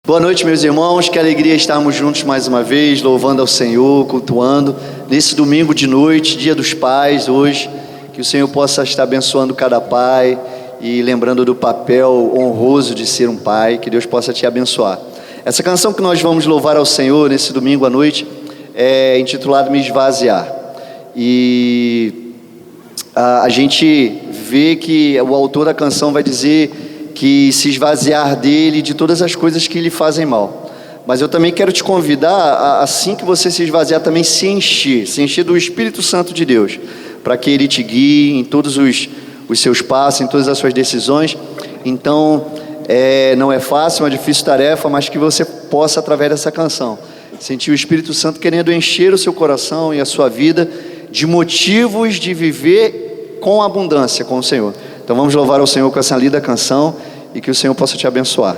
Boa noite, meus irmãos, que alegria estarmos juntos mais uma vez, louvando ao Senhor, cultuando, nesse domingo de noite, dia dos pais, hoje, que o Senhor possa estar abençoando cada pai e lembrando do papel honroso de ser um pai, que Deus possa te abençoar. Essa canção que nós vamos louvar ao Senhor nesse domingo à noite é intitulada Me Esvaziar, e a gente vê que o autor da canção vai dizer que se esvaziar dele de todas as coisas que lhe fazem mal. Mas eu também quero te convidar, assim que você se esvaziar, também se encher do Espírito Santo de Deus, para que Ele te guie em todos os seus passos, em todas as suas decisões. Então, não é fácil, é uma difícil tarefa, mas que você possa, através dessa canção, sentir o Espírito Santo querendo encher o seu coração e a sua vida de motivos de viver com abundância com o Senhor. Então vamos louvar ao Senhor com essa linda canção e que o Senhor possa te abençoar.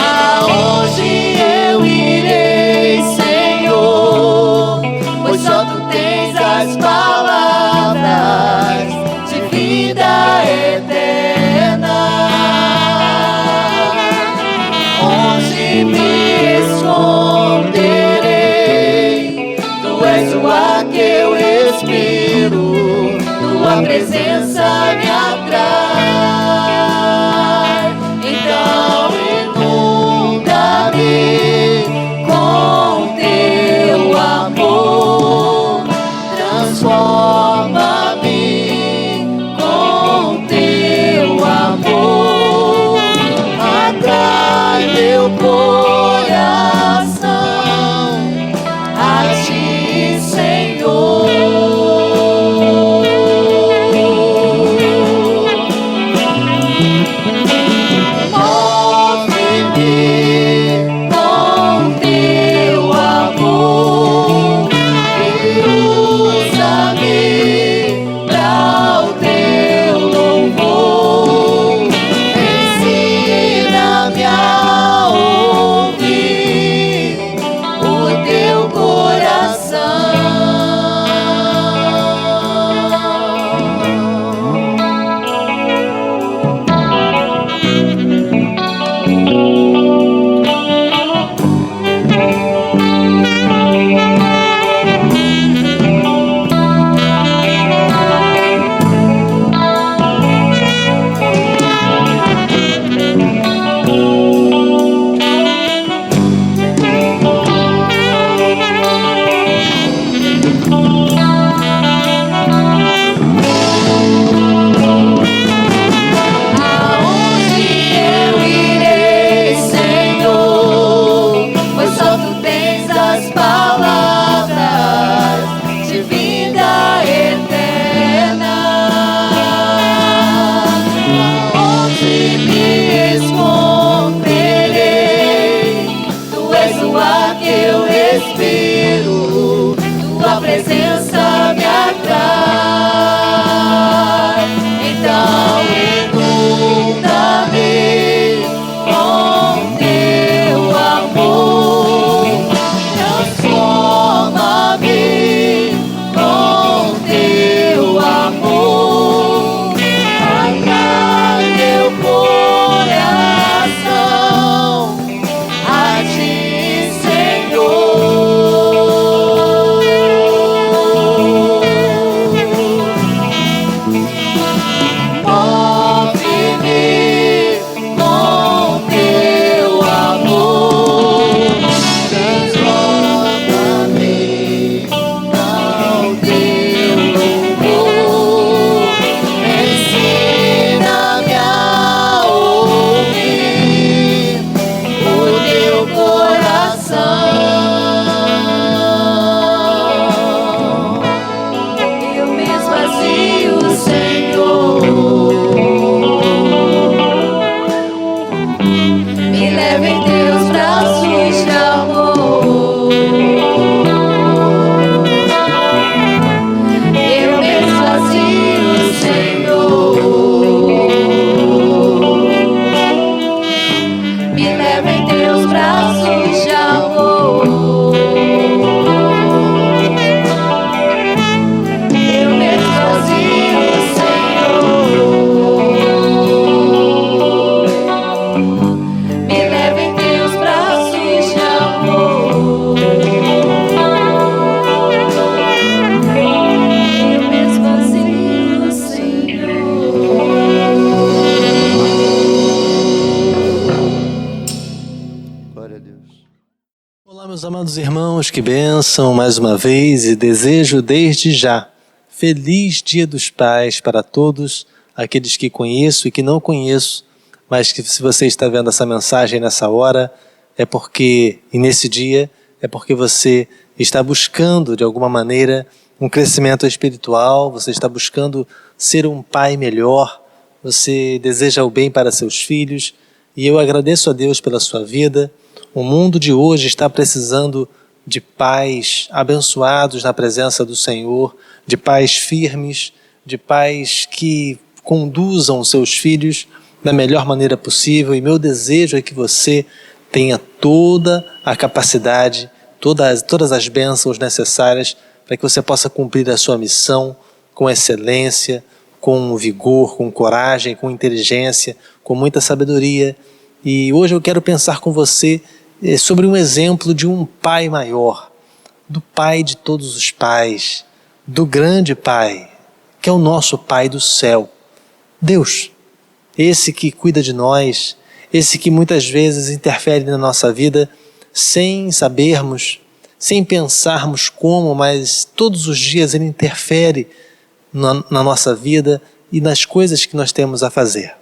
Aonde eu irei Olá, meus amados irmãos, que bênção mais uma vez e desejo desde já feliz Dia dos Pais para todos aqueles que conheço e que não conheço, mas que se você está vendo essa mensagem nessa hora, e nesse dia, é porque você está buscando de alguma maneira um crescimento espiritual, você está buscando ser um pai melhor, você deseja o bem para seus filhos, e eu agradeço a Deus pela sua vida. O mundo de hoje está precisando de pais abençoados na presença do Senhor, de pais firmes, de pais que conduzam seus filhos da melhor maneira possível. E meu desejo é que você tenha toda a capacidade, todas as bênçãos necessárias para que você possa cumprir a sua missão com excelência, com vigor, com coragem, com inteligência, com muita sabedoria. E hoje eu quero pensar com você sobre um exemplo de um pai maior, do pai de todos os pais, do grande pai, que é o nosso Pai do céu, Deus, esse que cuida de nós, esse que muitas vezes interfere na nossa vida sem sabermos, sem pensarmos como, mas todos os dias Ele interfere na nossa vida e nas coisas que nós temos a fazer.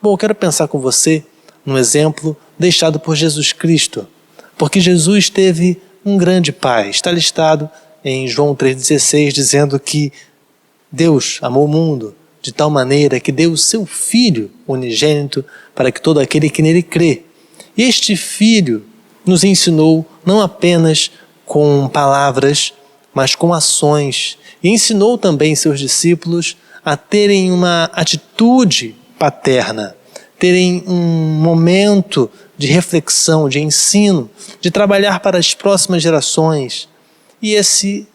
Bom, eu quero pensar com você num exemplo deixado por Jesus Cristo, porque Jesus teve um grande pai. Está listado em João 3,16, dizendo que Deus amou o mundo de tal maneira que deu o seu Filho unigênito para que todo aquele que nele crê. E este Filho nos ensinou não apenas com palavras, mas com ações, e ensinou também seus discípulos a terem uma atitude paterna, terem um momento de reflexão, de ensino, de trabalhar para as próximas gerações. E esse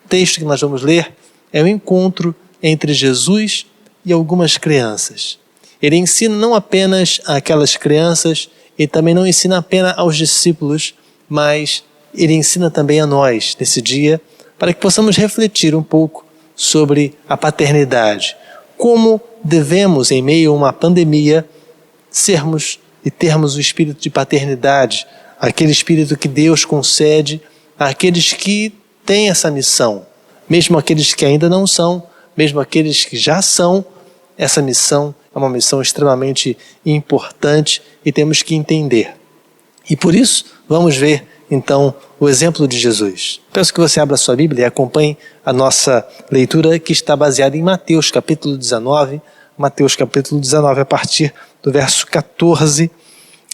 texto que nós vamos ler é o encontro entre Jesus e algumas crianças. Ele ensina não apenas àquelas crianças, ele também não ensina apenas aos discípulos, mas ele ensina também a nós, nesse dia, para que possamos refletir um pouco sobre a paternidade. Como devemos, em meio a uma pandemia, sermos e termos o espírito de paternidade, aquele espírito que Deus concede àqueles que têm essa missão, mesmo aqueles que ainda não são, mesmo aqueles que já são. Essa missão é uma missão extremamente importante e temos que entender. E por isso, vamos ver então o exemplo de Jesus. Peço que você abra sua Bíblia e acompanhe a nossa leitura, que está baseada em Mateus capítulo 19, Mateus capítulo 19, a partir do verso 14,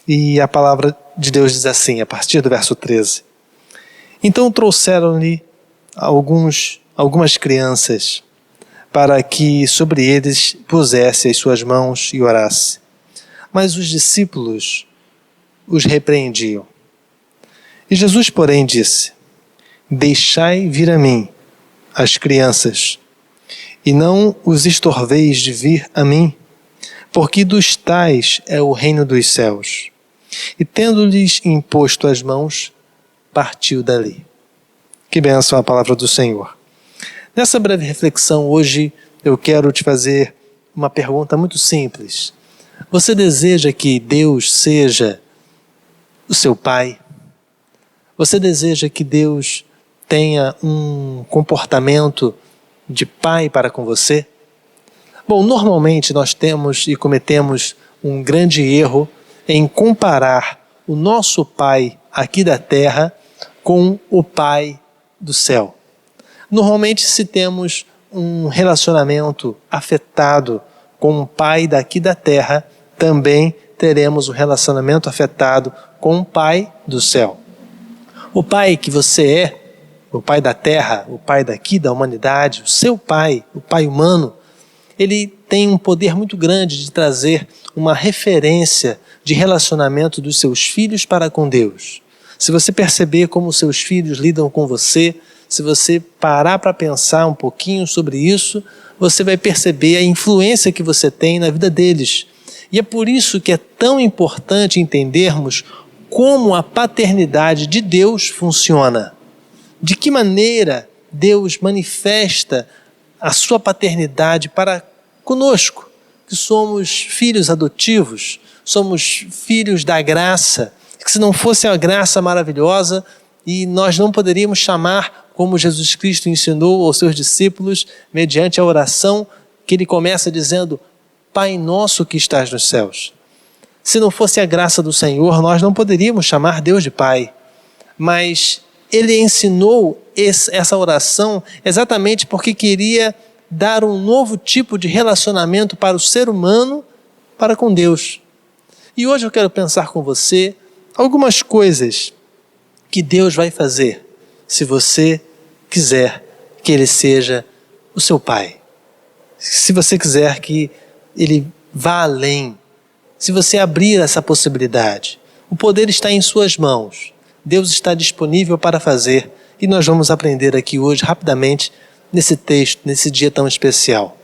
e a palavra de Deus diz assim, a partir do verso 13. Então trouxeram-lhe algumas crianças, para que sobre eles pusesse as suas mãos e orasse. Mas os discípulos os repreendiam. E Jesus, porém, disse: deixai vir a mim as crianças, e não os estorveis de vir a mim, porque dos tais é o reino dos céus. E tendo-lhes imposto as mãos, partiu dali. Que bênção a palavra do Senhor. Nessa breve reflexão hoje, eu quero te fazer uma pergunta muito simples. Você deseja que Deus seja o seu pai? Você deseja que Deus tenha um comportamento de pai para com você? Bom, normalmente nós temos e cometemos um grande erro em comparar o nosso pai aqui da terra com o pai do céu. Normalmente, se temos um relacionamento afetado com o pai daqui da terra, também teremos um relacionamento afetado com o pai do céu. O pai que você é, o pai da terra, o pai daqui da humanidade, o seu pai, o pai humano, ele tem um poder muito grande de trazer uma referência de relacionamento dos seus filhos para com Deus. Se você perceber como seus filhos lidam com você, se você parar para pensar um pouquinho sobre isso, você vai perceber a influência que você tem na vida deles. E é por isso que é tão importante entendermos como a paternidade de Deus funciona. De que maneira Deus manifesta a sua paternidade para conosco, que somos filhos adotivos, somos filhos da graça, que se não fosse a graça maravilhosa, e nós não poderíamos chamar, como Jesus Cristo ensinou aos seus discípulos, mediante a oração, que ele começa dizendo: Pai nosso que estás nos céus. Se não fosse a graça do Senhor, nós não poderíamos chamar Deus de Pai. Mas ele ensinou essa oração exatamente porque queria dar um novo tipo de relacionamento para o ser humano, para com Deus. E hoje eu quero pensar com você algumas coisas que Deus vai fazer se você quiser que Ele seja o seu Pai. Se você quiser que Ele vá além, se você abrir essa possibilidade, o poder está em suas mãos. Deus está disponível para fazer e nós vamos aprender aqui hoje rapidamente nesse texto, nesse dia tão especial.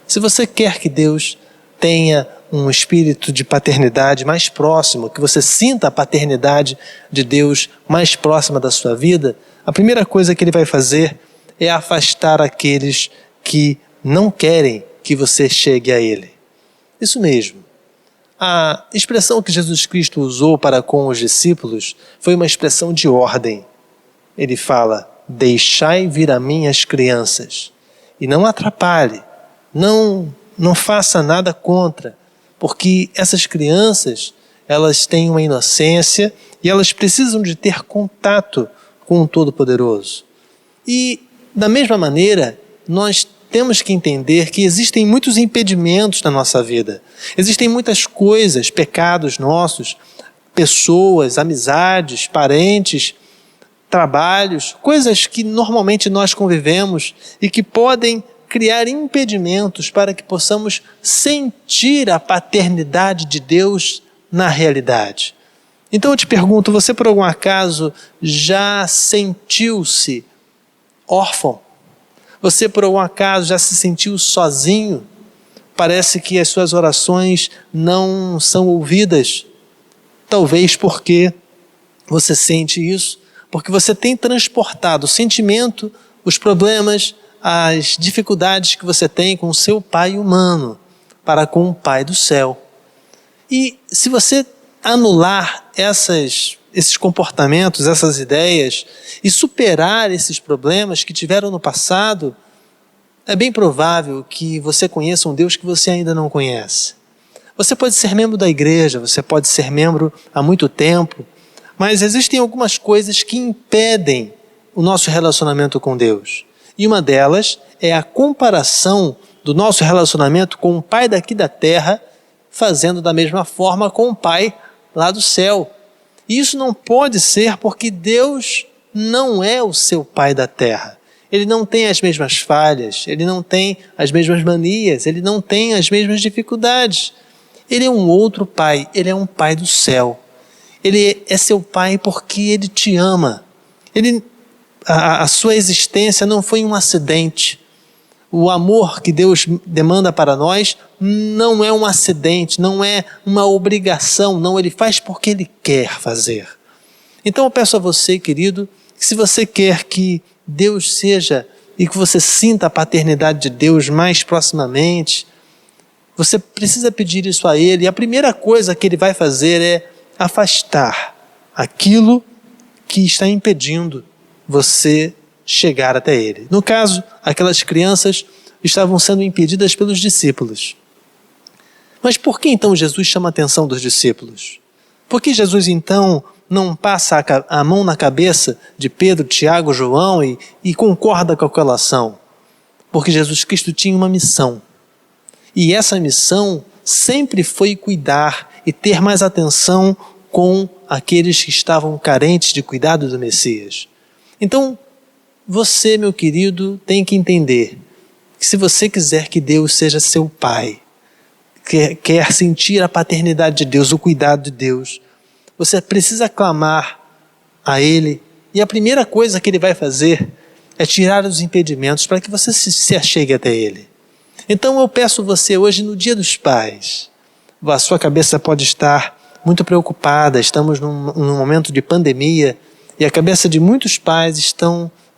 Se você quer que Deus tenha um espírito de paternidade mais próximo, que você sinta a paternidade de Deus mais próxima da sua vida, a primeira coisa que Ele vai fazer é afastar aqueles que não querem que você chegue a Ele. Isso mesmo. A expressão que Jesus Cristo usou para com os discípulos foi uma expressão de ordem. Ele fala: deixai vir a mim as crianças e não atrapalhe, não faça nada contra, porque essas crianças, elas têm uma inocência e elas precisam de ter contato com o Todo-Poderoso. E da mesma maneira, nós temos que entender que existem muitos impedimentos na nossa vida. Existem muitas coisas, pecados nossos, pessoas, amizades, parentes, trabalhos, coisas que normalmente nós convivemos e que podem criar impedimentos para que possamos sentir a paternidade de Deus na realidade. Então eu te pergunto, você por algum acaso já sentiu-se órfão? Você por algum acaso já se sentiu sozinho? Parece que as suas orações não são ouvidas. Talvez porque você sente isso, porque você tem transportado o sentimento, os problemas, as dificuldades que você tem com o seu pai humano para com o Pai do céu. E se você anular esses comportamentos, essas ideias e superar esses problemas que tiveram no passado, é bem provável que você conheça um Deus que você ainda não conhece. Você pode ser membro da igreja, você pode ser membro há muito tempo, mas existem algumas coisas que impedem o nosso relacionamento com Deus. E uma delas é a comparação do nosso relacionamento com o Pai daqui da terra, fazendo da mesma forma com o Pai lá do céu. E isso não pode ser porque Deus não é o seu Pai da terra. Ele não tem as mesmas falhas, ele não tem as mesmas manias, ele não tem as mesmas dificuldades. Ele é um outro Pai, ele é um Pai do céu. Ele é seu Pai porque Ele te ama. A sua existência não foi um acidente. O amor que Deus demanda para nós não é um acidente, não é uma obrigação, não, Ele faz porque Ele quer fazer. Então eu peço a você, querido, que se você quer que Deus seja e que você sinta a paternidade de Deus mais proximamente, você precisa pedir isso a Ele. E a primeira coisa que Ele vai fazer é afastar aquilo que está impedindo você chegar até Ele. No caso, aquelas crianças estavam sendo impedidas pelos discípulos. Mas por que então Jesus chama a atenção dos discípulos? Por que Jesus então não passa a mão na cabeça de Pedro, Tiago, João e concorda com aquela ação? Porque Jesus Cristo tinha uma missão. E essa missão sempre foi cuidar e ter mais atenção com aqueles que estavam carentes de cuidado do Messias. Então, você, meu querido, tem que entender que se você quiser que Deus seja seu Pai, quer sentir a paternidade de Deus, o cuidado de Deus, você precisa clamar a Ele. E a primeira coisa que Ele vai fazer é tirar os impedimentos para que você se achegue até Ele. Então eu peço você hoje, no Dia dos Pais, a sua cabeça pode estar muito preocupada, estamos num momento de pandemia e a cabeça de muitos pais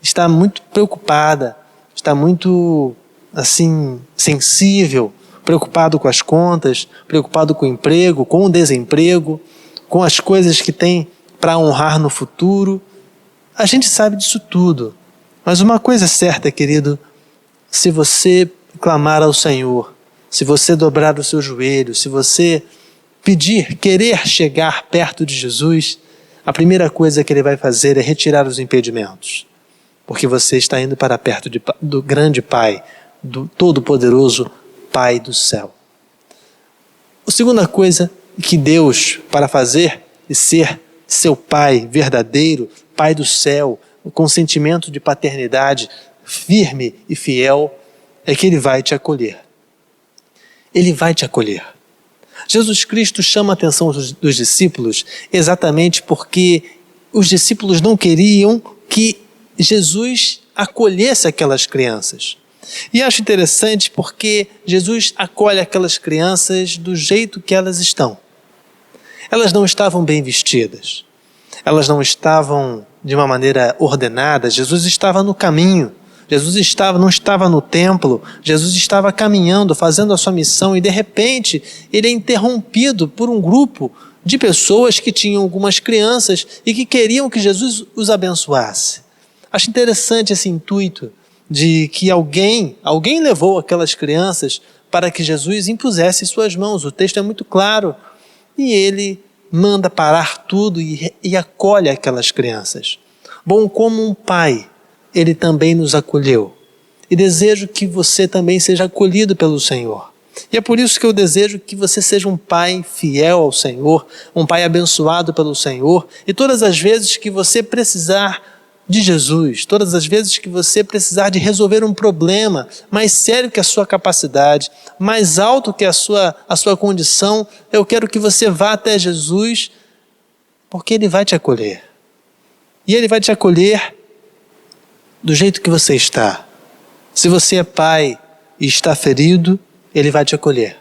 está muito preocupada, está muito assim sensível, preocupado com as contas, preocupado com o emprego, com o desemprego, com as coisas que têm para honrar no futuro. A gente sabe disso tudo. Mas uma coisa é certa, querido, se você clamar ao Senhor, se você dobrar o seu joelho, se você pedir, querer chegar perto de Jesus, a primeira coisa que Ele vai fazer é retirar os impedimentos. Porque você está indo para perto do grande Pai, do Todo-Poderoso Pai do céu. A segunda coisa que Deus, para fazer e ser seu Pai verdadeiro, Pai do céu, com sentimento de paternidade firme e fiel, é que Ele vai te acolher. Ele vai te acolher. Jesus Cristo chama a atenção dos discípulos exatamente porque os discípulos não queriam que Jesus acolhesse aquelas crianças. E acho interessante porque Jesus acolhe aquelas crianças do jeito que elas estão. Elas não estavam bem vestidas. Elas não estavam de uma maneira ordenada. Jesus estava no caminho. Jesus não estava no templo. Jesus estava caminhando, fazendo a sua missão e de repente ele é interrompido por um grupo de pessoas que tinham algumas crianças e que queriam que Jesus os abençoasse. Acho interessante esse intuito de que alguém levou aquelas crianças para que Jesus impusesse suas mãos. O texto é muito claro. E ele manda parar tudo e acolhe aquelas crianças. Bom, como um pai, Ele também nos acolheu. E desejo que você também seja acolhido pelo Senhor. E é por isso que eu desejo que você seja um pai fiel ao Senhor, um pai abençoado pelo Senhor. E todas as vezes que você precisar de Jesus, todas as vezes que você precisar de resolver um problema mais sério que a sua capacidade, mais alto que a sua condição, eu quero que você vá até Jesus, porque Ele vai te acolher. E Ele vai te acolher do jeito que você está. Se você é pai e está ferido, Ele vai te acolher.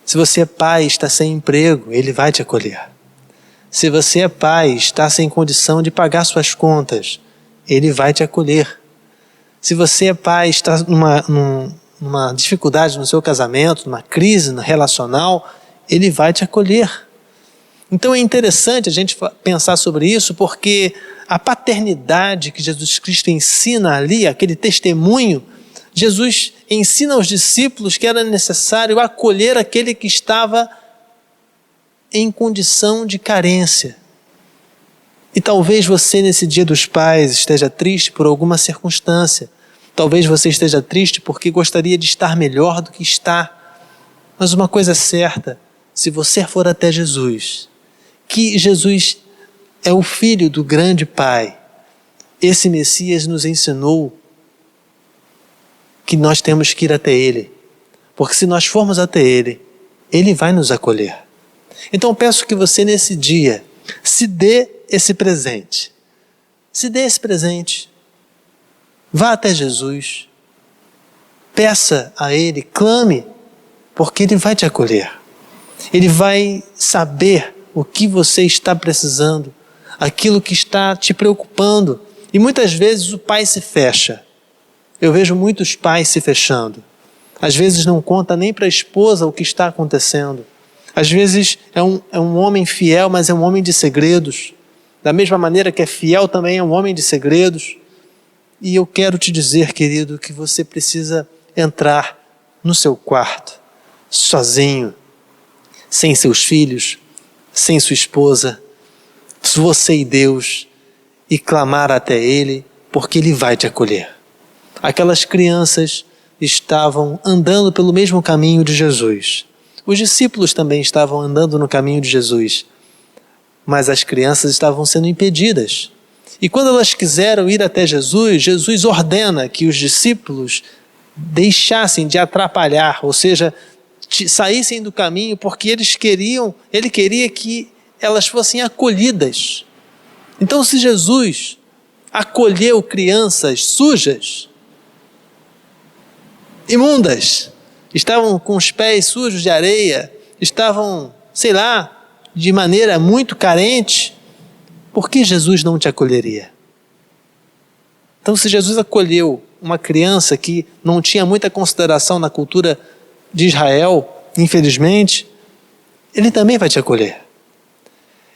Se você é pai e está sem emprego, Ele vai te acolher. Se você é pai e está sem condição de pagar suas contas, Ele vai te acolher. Se você é pai e está numa dificuldade no seu casamento, numa crise relacional, Ele vai te acolher. Então é interessante a gente pensar sobre isso, porque a paternidade que Jesus Cristo ensina ali, aquele testemunho, Jesus ensina aos discípulos que era necessário acolher aquele que estava em condição de carência. E talvez você nesse Dia dos Pais esteja triste por alguma circunstância. Talvez você esteja triste porque gostaria de estar melhor do que está. Mas uma coisa é certa, se você for até Jesus, que Jesus é o Filho do grande Pai, esse Messias nos ensinou que nós temos que ir até Ele. Porque se nós formos até Ele, Ele vai nos acolher. Então peço que você nesse dia se dê esse presente. Se dê esse presente. Vá até Jesus. Peça a Ele, clame, porque Ele vai te acolher. Ele vai saber o que você está precisando, aquilo que está te preocupando. E muitas vezes o pai se fecha. Eu vejo muitos pais se fechando. Às vezes não conta nem para a esposa o que está acontecendo. Às vezes é um homem fiel, mas é um homem de segredos. Da mesma maneira que é fiel, também é um homem de segredos. E eu quero te dizer, querido, que você precisa entrar no seu quarto, sozinho, sem seus filhos, sem sua esposa, você e Deus, e clamar até Ele, porque Ele vai te acolher. Aquelas crianças estavam andando pelo mesmo caminho de Jesus. Os discípulos também estavam andando no caminho de Jesus, mas as crianças estavam sendo impedidas. E quando elas quiseram ir até Jesus, Jesus ordena que os discípulos deixassem de atrapalhar, ou seja, saíssem do caminho, porque ele queria que elas fossem acolhidas. Então, se Jesus acolheu crianças sujas, imundas, estavam com os pés sujos de areia, estavam, de maneira muito carente, por que Jesus não te acolheria? Então, se Jesus acolheu uma criança que não tinha muita consideração na cultura de Israel, infelizmente, Ele também vai te acolher.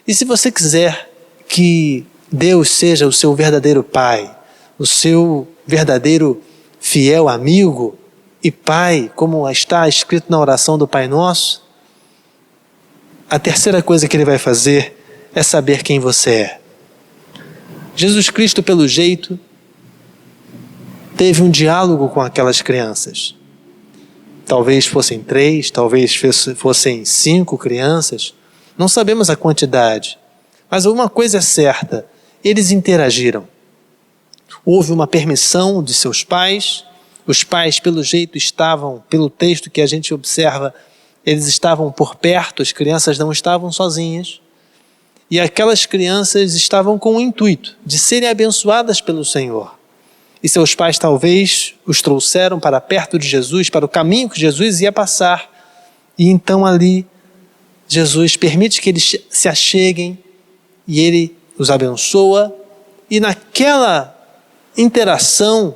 E se você quiser que Deus seja o seu verdadeiro Pai, o seu verdadeiro fiel amigo e Pai, como está escrito na oração do Pai Nosso, a terceira coisa que Ele vai fazer é saber quem você é. Jesus Cristo, pelo jeito, teve um diálogo com aquelas crianças. Talvez fossem 3, talvez fossem 5 crianças. Não sabemos a quantidade. Mas uma coisa é certa, eles interagiram. Houve uma permissão de seus pais. Os pais, pelo jeito, estavam, pelo texto que a gente observa, eles estavam por perto, as crianças não estavam sozinhas. E aquelas crianças estavam com o intuito de serem abençoadas pelo Senhor. E seus pais talvez os trouxeram para perto de Jesus, para o caminho que Jesus ia passar. E então ali, Jesus permite que eles se acheguem e Ele os abençoa. E naquela interação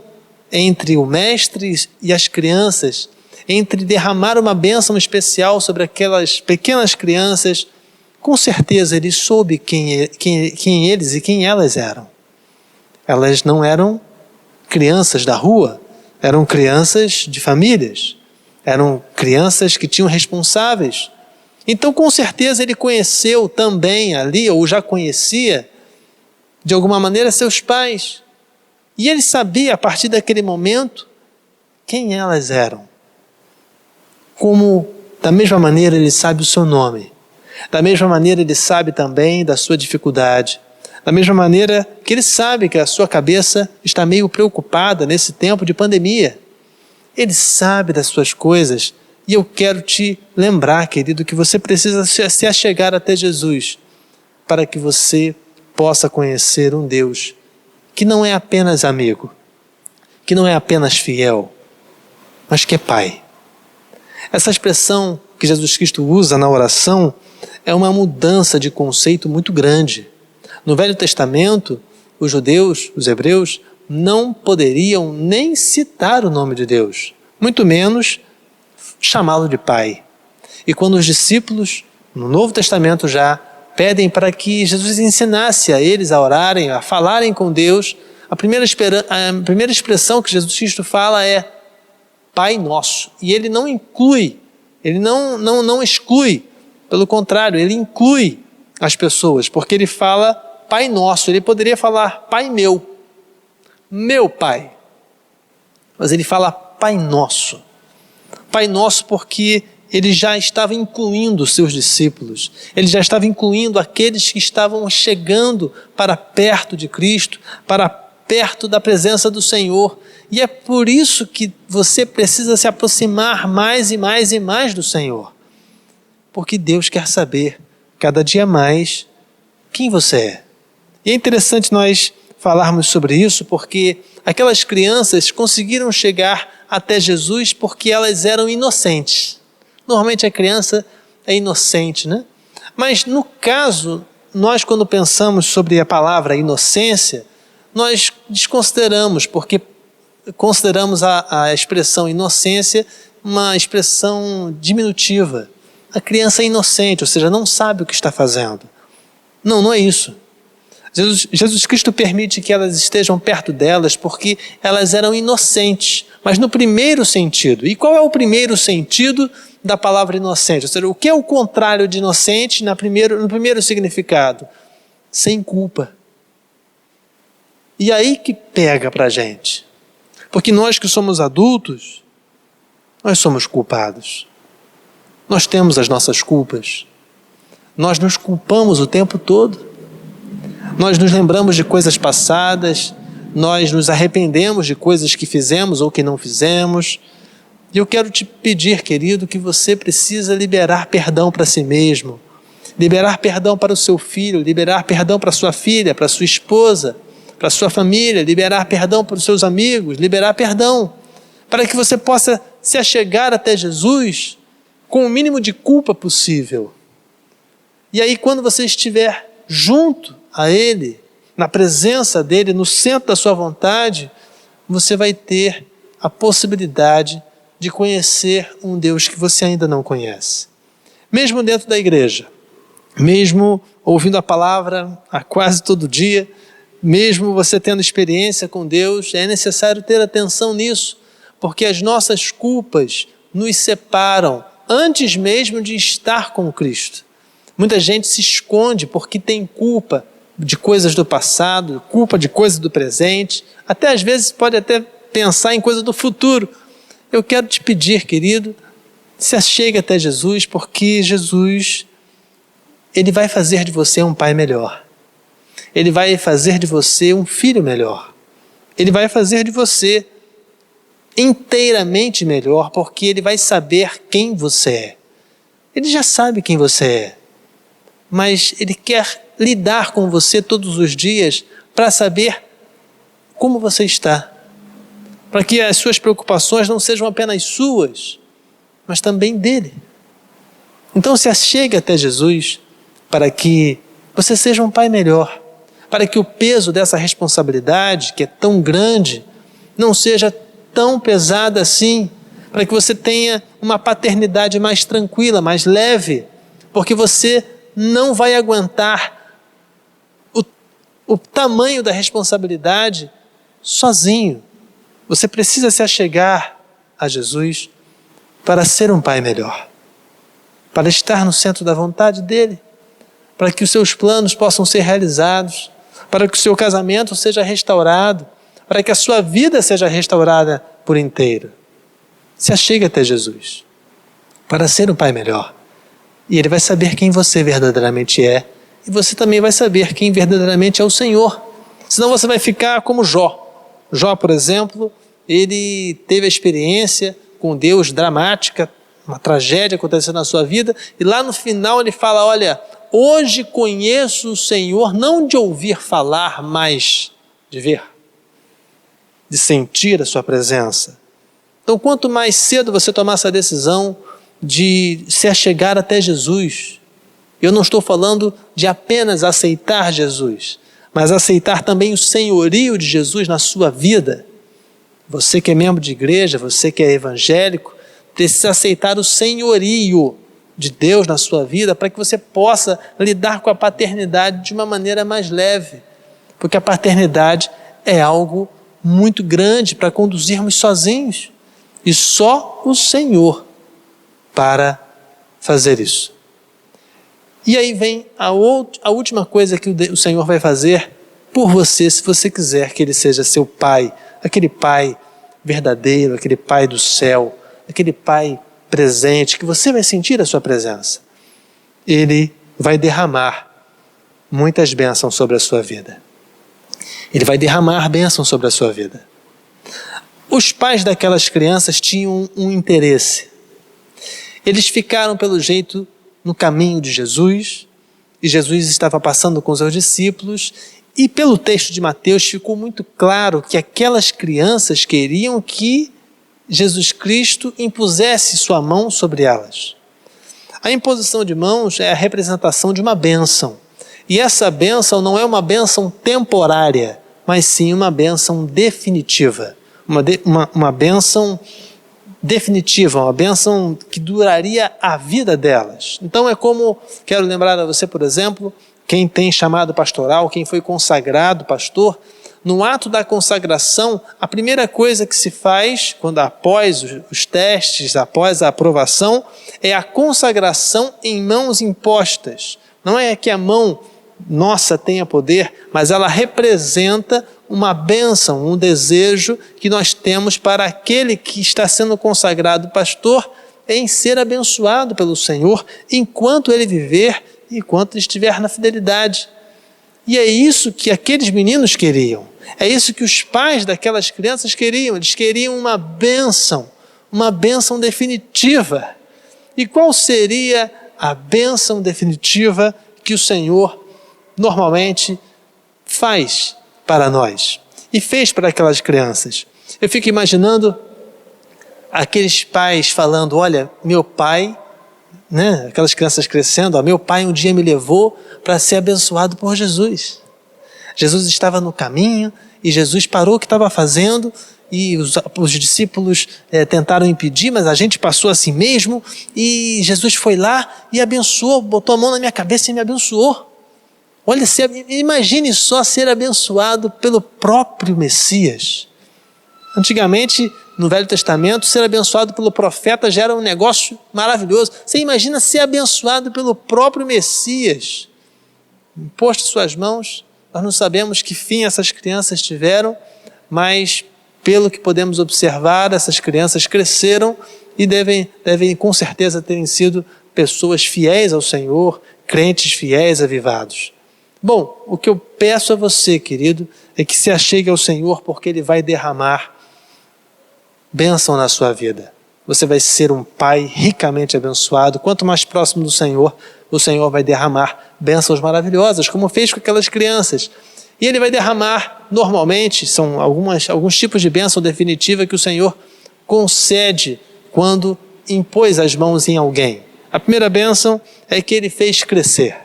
entre o mestre e as crianças, entre derramar uma bênção especial sobre aquelas pequenas crianças, com certeza Ele soube quem eles e quem elas eram. Elas não eram crianças da rua, eram crianças de famílias, eram crianças que tinham responsáveis. Então, com certeza, Ele conheceu também ali, ou já conhecia, de alguma maneira, seus pais. E Ele sabia, a partir daquele momento, quem elas eram. Como, da mesma maneira, Ele sabe o seu nome. Da mesma maneira, Ele sabe também da sua dificuldade. Da mesma maneira que Ele sabe que a sua cabeça está meio preocupada nesse tempo de pandemia. Ele sabe das suas coisas. E eu quero te lembrar, querido, que você precisa se achegar até Jesus para que você possa conhecer um Deus que não é apenas amigo, que não é apenas fiel, mas que é Pai. Essa expressão que Jesus Cristo usa na oração é uma mudança de conceito muito grande. No Velho Testamento, os judeus, os hebreus, não poderiam nem citar o nome de Deus, muito menos chamá-lo de Pai. E quando os discípulos, no Novo Testamento já, pedem para que Jesus ensinasse a eles a orarem, a falarem com Deus, a primeira expressão que Jesus Cristo fala é Pai Nosso. E Ele não inclui, Ele não exclui, pelo contrário, Ele inclui as pessoas, porque Ele fala Pai Nosso. Ele poderia falar Pai meu, meu Pai, mas Ele fala Pai Nosso. Pai Nosso porque Ele já estava incluindo os seus discípulos, Ele já estava incluindo aqueles que estavam chegando para perto de Cristo, para perto da presença do Senhor. E é por isso que você precisa se aproximar mais e mais e mais do Senhor, porque Deus quer saber cada dia mais quem você é. E é interessante nós falarmos sobre isso, porque aquelas crianças conseguiram chegar até Jesus porque elas eram inocentes. Normalmente a criança é inocente, né? Mas no caso, nós quando pensamos sobre a palavra inocência, nós desconsideramos, porque consideramos a expressão inocência uma expressão diminutiva. A criança é inocente, ou seja, não sabe o que está fazendo. Não é isso. Jesus Cristo permite que elas estejam perto delas porque elas eram inocentes, mas no primeiro sentido. E qual é o primeiro sentido da palavra inocente? Ou seja, o que é o contrário de inocente no primeiro significado? Sem culpa. E aí que pega para a gente. Porque nós que somos adultos, nós somos culpados. Nós temos as nossas culpas. Nós nos culpamos o tempo todo. Nós nos lembramos de coisas passadas, nós nos arrependemos de coisas que fizemos ou que não fizemos. E eu quero te pedir, querido, que você precisa liberar perdão para si mesmo, liberar perdão para o seu filho, liberar perdão para sua filha, para sua esposa, para sua família, liberar perdão para os seus amigos, liberar perdão, para que você possa se achegar até Jesus com o mínimo de culpa possível. E aí, quando você estiver junto a Ele, na presença dEle, no centro da sua vontade, você vai ter a possibilidade de conhecer um Deus que você ainda não conhece. Mesmo dentro da igreja, mesmo ouvindo a palavra a quase todo dia, mesmo você tendo experiência com Deus, é necessário ter atenção nisso, porque as nossas culpas nos separam antes mesmo de estar com Cristo. Muita gente se esconde porque tem culpa de coisas do passado, culpa de coisas do presente, até às vezes pode até pensar em coisas do futuro. Eu quero te pedir, querido, se achegue até Jesus, porque Jesus, Ele vai fazer de você um pai melhor. Ele vai fazer de você um filho melhor. Ele vai fazer de você inteiramente melhor, porque Ele vai saber quem você é. Ele já sabe quem você é, mas Ele quer lidar com você todos os dias para saber como você está, para que as suas preocupações não sejam apenas suas, mas também dele. Então se achegue até Jesus para que você seja um pai melhor, para que o peso dessa responsabilidade, que é tão grande, não seja tão pesado assim, para que você tenha uma paternidade mais tranquila, mais leve, porque você não vai aguentar o tamanho da responsabilidade sozinho. Você precisa se achegar a Jesus para ser um pai melhor, para estar no centro da vontade dele, para que os seus planos possam ser realizados, para que o seu casamento seja restaurado, para que a sua vida seja restaurada por inteiro. Se achegue até Jesus para ser um pai melhor, e Ele vai saber quem você verdadeiramente é, e você também vai saber quem verdadeiramente é o Senhor. Senão você vai ficar como Jó. Jó, por exemplo, ele teve a experiência com Deus dramática, uma tragédia acontecendo na sua vida, e lá no final ele fala, olha, hoje conheço o Senhor não de ouvir falar, mas de ver, de sentir a sua presença. Então quanto mais cedo você tomar essa decisão de se achegar até Jesus, eu não estou falando de apenas aceitar Jesus, mas aceitar também o senhorio de Jesus na sua vida. Você que é membro de igreja, você que é evangélico, precisa aceitar o senhorio de Deus na sua vida para que você possa lidar com a paternidade de uma maneira mais leve. Porque a paternidade é algo muito grande para conduzirmos sozinhos. E só o Senhor para fazer isso. E aí vem a última coisa que o Senhor vai fazer por você, se você quiser que Ele seja seu pai, aquele pai verdadeiro, aquele pai do céu, aquele pai presente, que você vai sentir a sua presença. Ele vai derramar muitas bênçãos sobre a sua vida. Ele vai derramar bênçãos sobre a sua vida. Os pais daquelas crianças tinham um interesse. Eles ficaram, pelo jeito, no caminho de Jesus, e Jesus estava passando com os seus discípulos, e pelo texto de Mateus ficou muito claro que aquelas crianças queriam que Jesus Cristo impusesse sua mão sobre elas. A imposição de mãos é a representação de uma bênção, e essa bênção não é uma bênção temporária, mas sim uma bênção definitiva, uma bênção definitiva, uma bênção que duraria a vida delas. Então é como, quero lembrar a você, por exemplo, quem tem chamado pastoral, quem foi consagrado pastor, no ato da consagração, a primeira coisa que se faz, quando após os testes, após a aprovação, é a consagração em mãos impostas. Não é que a mão nossa tenha poder, mas ela representa uma bênção, um desejo que nós temos para aquele que está sendo consagrado pastor em ser abençoado pelo Senhor enquanto ele viver e enquanto ele estiver na fidelidade. E é isso que aqueles meninos queriam, é isso que os pais daquelas crianças queriam, eles queriam uma bênção definitiva. E qual seria a bênção definitiva que o Senhor normalmente faz para nós e fez para aquelas crianças? Eu fico imaginando aqueles pais falando, olha, meu pai, né, aquelas crianças crescendo, ó, meu pai um dia me levou para ser abençoado por Jesus. Jesus estava no caminho e Jesus parou o que estava fazendo e os discípulos tentaram impedir, mas a gente passou assim mesmo e Jesus foi lá e abençoou, botou a mão na minha cabeça e me abençoou. Olha, imagine só ser abençoado pelo próprio Messias. Antigamente, no Velho Testamento, ser abençoado pelo profeta já era um negócio maravilhoso. Você imagina ser abençoado pelo próprio Messias. Imposto suas mãos, nós não sabemos que fim essas crianças tiveram, mas pelo que podemos observar, essas crianças cresceram e devem com certeza terem sido pessoas fiéis ao Senhor, crentes fiéis, avivados. Bom, o que eu peço a você, querido, é que se achegue ao Senhor, porque Ele vai derramar bênção na sua vida. Você vai ser um pai ricamente abençoado. Quanto mais próximo do Senhor, o Senhor vai derramar bênçãos maravilhosas, como fez com aquelas crianças. E Ele vai derramar, normalmente, são alguns tipos de bênção definitiva que o Senhor concede quando impôs as mãos em alguém. A primeira bênção é que Ele fez crescer.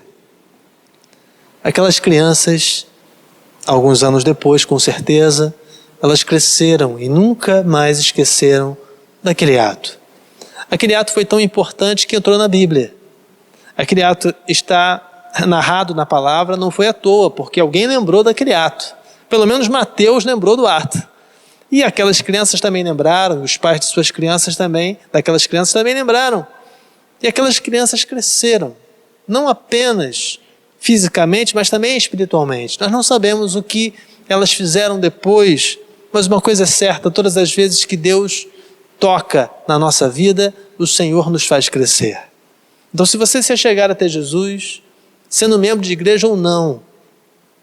Aquelas crianças, alguns anos depois, com certeza, elas cresceram e nunca mais esqueceram daquele ato. Aquele ato foi tão importante que entrou na Bíblia. Aquele ato está narrado na palavra, não foi à toa, porque alguém lembrou daquele ato. Pelo menos Mateus lembrou do ato. E aquelas crianças também lembraram, os pais de suas crianças também, daquelas crianças também lembraram. E aquelas crianças cresceram, não apenas fisicamente, mas também espiritualmente. Nós não sabemos o que elas fizeram depois, mas uma coisa é certa, todas as vezes que Deus toca na nossa vida, o Senhor nos faz crescer. Então, se você se achegar até Jesus, sendo membro de igreja ou não,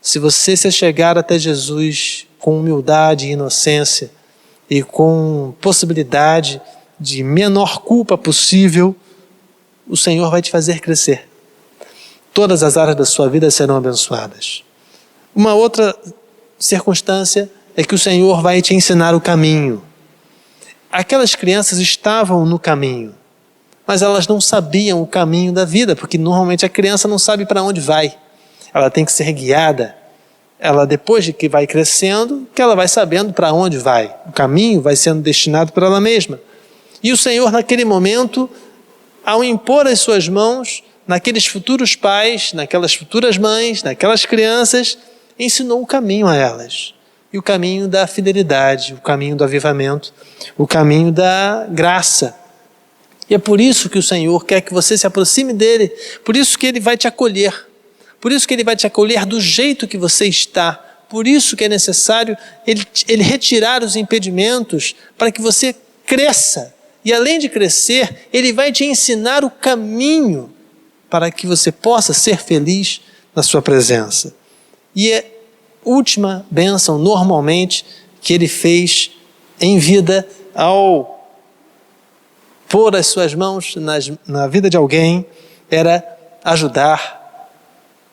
se você se achegar até Jesus com humildade e inocência e com possibilidade de menor culpa possível, o Senhor vai te fazer crescer. Todas as áreas da sua vida serão abençoadas. Uma outra circunstância é que o Senhor vai te ensinar o caminho. Aquelas crianças estavam no caminho, mas elas não sabiam o caminho da vida, porque normalmente a criança não sabe para onde vai. Ela tem que ser guiada. Ela, depois de que vai crescendo, que ela vai sabendo para onde vai. O caminho vai sendo destinado para ela mesma. E o Senhor, naquele momento, ao impor as suas mãos naqueles futuros pais, naquelas futuras mães, naquelas crianças, ensinou o caminho a elas. E o caminho da fidelidade, o caminho do avivamento, o caminho da graça. E é por isso que o Senhor quer que você se aproxime dEle, por isso que Ele vai te acolher, por isso que Ele vai te acolher do jeito que você está, por isso que é necessário Ele retirar os impedimentos para que você cresça. E além de crescer, Ele vai te ensinar o caminho para que você possa ser feliz na sua presença. E a última bênção, normalmente, que Ele fez em vida, ao pôr as suas mãos na vida de alguém, era ajudar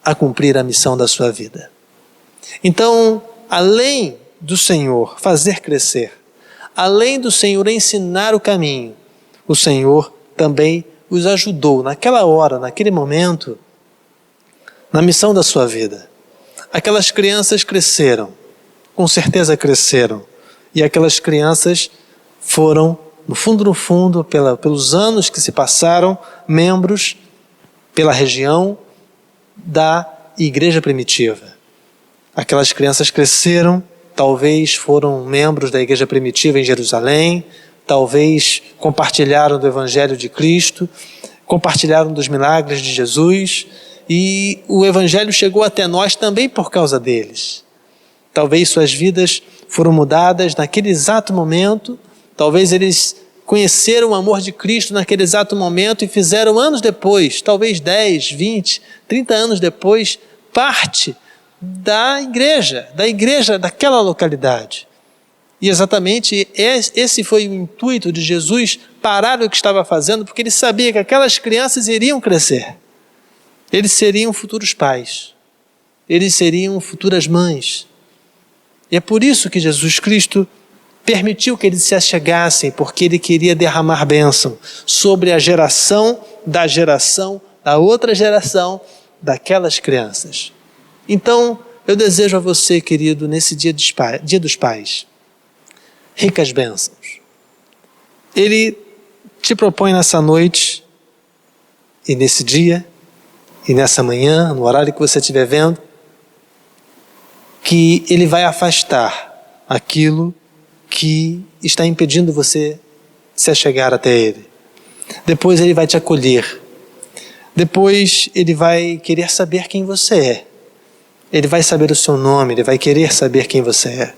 a cumprir a missão da sua vida. Então, além do Senhor fazer crescer, além do Senhor ensinar o caminho, o Senhor também os ajudou naquela hora, naquele momento, na missão da sua vida. Aquelas crianças cresceram, com certeza cresceram, e aquelas crianças foram, no fundo, pelos anos que se passaram, membros pela região da igreja primitiva. Aquelas crianças cresceram, talvez foram membros da igreja primitiva em Jerusalém, talvez compartilharam do Evangelho de Cristo, compartilharam dos milagres de Jesus, e o Evangelho chegou até nós também por causa deles. Talvez suas vidas foram mudadas naquele exato momento, talvez eles conheceram o amor de Cristo naquele exato momento e fizeram anos depois, talvez 10, 20, 30 anos depois, parte da igreja daquela localidade. E exatamente esse foi o intuito de Jesus parar o que estava fazendo, porque Ele sabia que aquelas crianças iriam crescer. Eles seriam futuros pais. Eles seriam futuras mães. E é por isso que Jesus Cristo permitiu que eles se achegassem, porque Ele queria derramar bênção sobre a geração da outra geração daquelas crianças. Então, eu desejo a você, querido, nesse dia dos pais, ricas bênçãos. Ele te propõe nessa noite e nesse dia e nessa manhã, no horário que você estiver vendo, que Ele vai afastar aquilo que está impedindo você de se achegar até Ele. Depois Ele vai te acolher. Depois Ele vai querer saber quem você é. Ele vai saber o seu nome, Ele vai querer saber quem você é.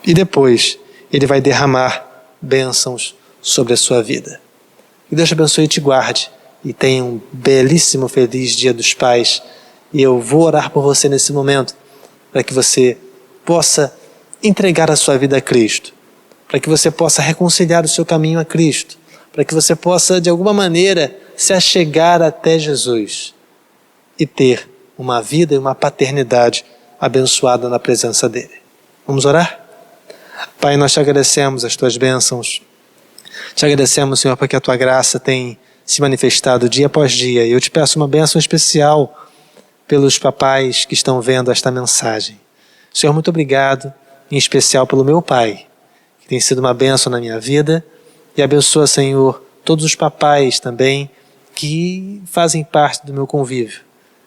E depois Ele vai derramar bênçãos sobre a sua vida. Que Deus te abençoe e te guarde. E tenha um belíssimo, feliz Dia dos Pais. E eu vou orar por você nesse momento, para que você possa entregar a sua vida a Cristo, para que você possa reconciliar o seu caminho a Cristo, para que você possa, de alguma maneira, se achegar até Jesus e ter uma vida e uma paternidade abençoada na presença dEle. Vamos orar? Pai, nós te agradecemos as tuas bênçãos. Te agradecemos, Senhor, porque a tua graça tem se manifestado dia após dia. E eu te peço uma bênção especial pelos papais que estão vendo esta mensagem. Senhor, muito obrigado, em especial pelo meu pai, que tem sido uma bênção na minha vida. E abençoa, Senhor, todos os papais também que fazem parte do meu convívio.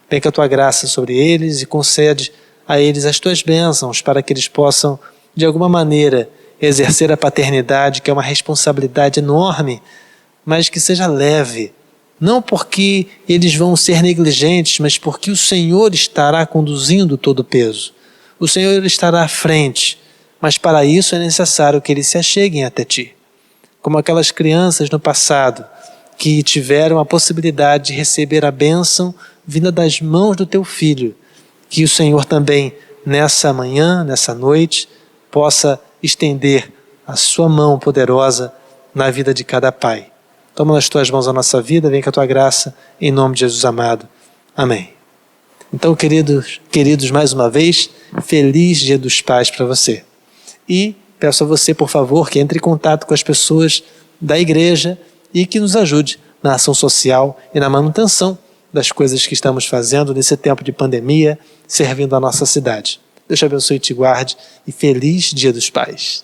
Vem com a tua graça sobre eles e concede a eles as tuas bênçãos para que eles possam, de alguma maneira, exercer a paternidade, que é uma responsabilidade enorme, mas que seja leve. Não porque eles vão ser negligentes, mas porque o Senhor estará conduzindo todo o peso. O Senhor estará à frente, mas para isso é necessário que eles se acheguem até ti. Como aquelas crianças no passado que tiveram a possibilidade de receber a bênção vinda das mãos do teu filho. Que o Senhor também, nessa manhã, nessa noite, possa estender a sua mão poderosa na vida de cada pai. Toma nas tuas mãos a nossa vida, vem com a tua graça, em nome de Jesus amado. Amém. Então, queridos, mais uma vez, feliz Dia dos Pais para você. E peço a você, por favor, que entre em contato com as pessoas da igreja e que nos ajude na ação social e na manutenção das coisas que estamos fazendo nesse tempo de pandemia, servindo a nossa cidade. Deus te abençoe e te guarde, e feliz Dia dos Pais.